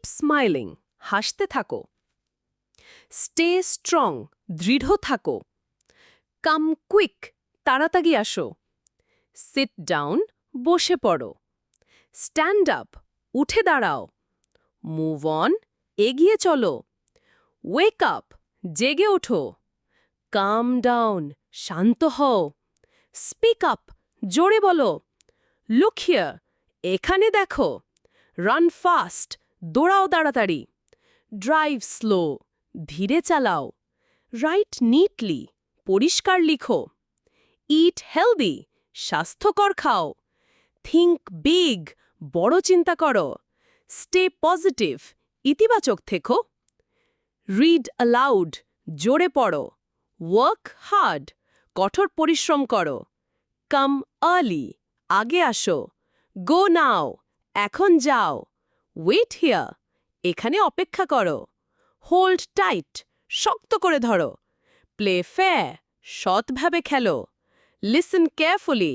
Smiling হাসতে থাকো। Stay strong দৃঢ় থাকো। কাম কুইক তাড়াতাড়ি আসো। সিট ডাউন বসে পড়ো। স্ট্যান্ড আপ উঠে দাঁড়াও। মুভ অন এগিয়ে চলো। ওয়েক আপ জেগে ওঠো। কাম ডাউন শান্ত হও। স্পিক আপ জোরে বলো। লুক হিয়ার এখানে দেখো। রান ফাস্ট দৌড়াও তাড়াতাড়ি। ড্রাইভ স্লো ধীরে চালাও। রাইট নিটলি পরিষ্কার লিখো। ইট হেলদি স্বাস্থ্যকর খাও। থিঙ্ক বিগ বড় চিন্তা করো। স্টে পজিটিভ ইতিবাচক থেকো। রিড অ্যালাউড জোরে পড়ো। ওয়ার্ক হার্ড কঠোর পরিশ্রম করো। কাম আর্লি আগে আসো। গো নাও এখন যাও। ওয়েট হিয়ার এখানে অপেক্ষা করো। হোল্ড টাইট শক্ত করে ধরো। প্লে ফেয়ার সৎভাবে খেলো। লিসেন কেয়ারফুলি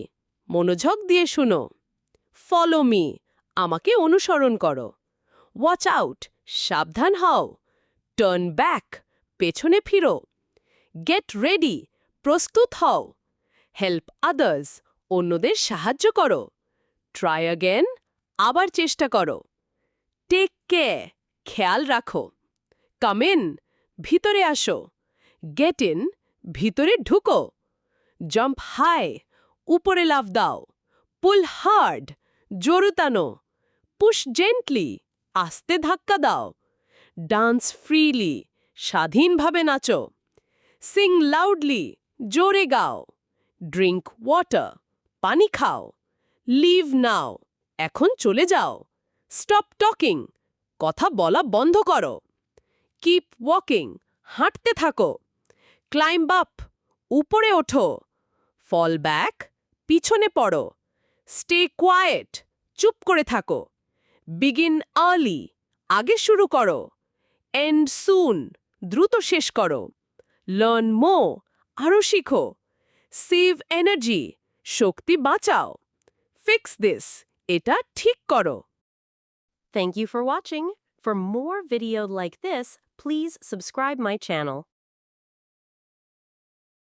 মনোযোগ দিয়ে শুনো। ফলো মি আমাকে অনুসরণ করো। ওয়াচ আউট সাবধান হও। টার্ন ব্যাক পেছনে ফিরো। গেট রেডি প্রস্তুত হও। হেল্প আদার্স অন্যদের সাহায্য করো। ট্রাই অ্যাগেন আবার চেষ্টা করো। টেক কেয়ার খেয়াল রাখো। কাম ইন ভিতরে আসো। গেট ইন ভিতরে ঢুকো। জাম্প হাই উপরে লাফ দাও। পুল হার্ড জোরে টানো। পুশ জেন্টলি আস্তে ধাক্কা দাও। ডান্স ফ্রিলি স্বাধীনভাবে নাচো। সিং লাউডলি জোরে গাও। ড্রিঙ্ক ওয়াটার পানি খাও। লিভ নাও এখন চলে যাও। স্টপ টকিং কথা বলা বন্ধ করো। কিপ ওয়াকিং হাঁটতে থাকো। ক্লাইম্ব আপ উপরে ওঠো। ফল ব্যাক পিছনে পড়ো। স্টে কোয়ায়েট চুপ করে থাকো। বিগিন আর্লি আগে শুরু করো। এন্ড সুন দ্রুত শেষ করো। লার্ন মোর আরও শিখো। সেভ এনার্জি শক্তি বাঁচাও। ফিক্স দিস এটা ঠিক করো। Thank you for watching. For more video like this, please subscribe my channel.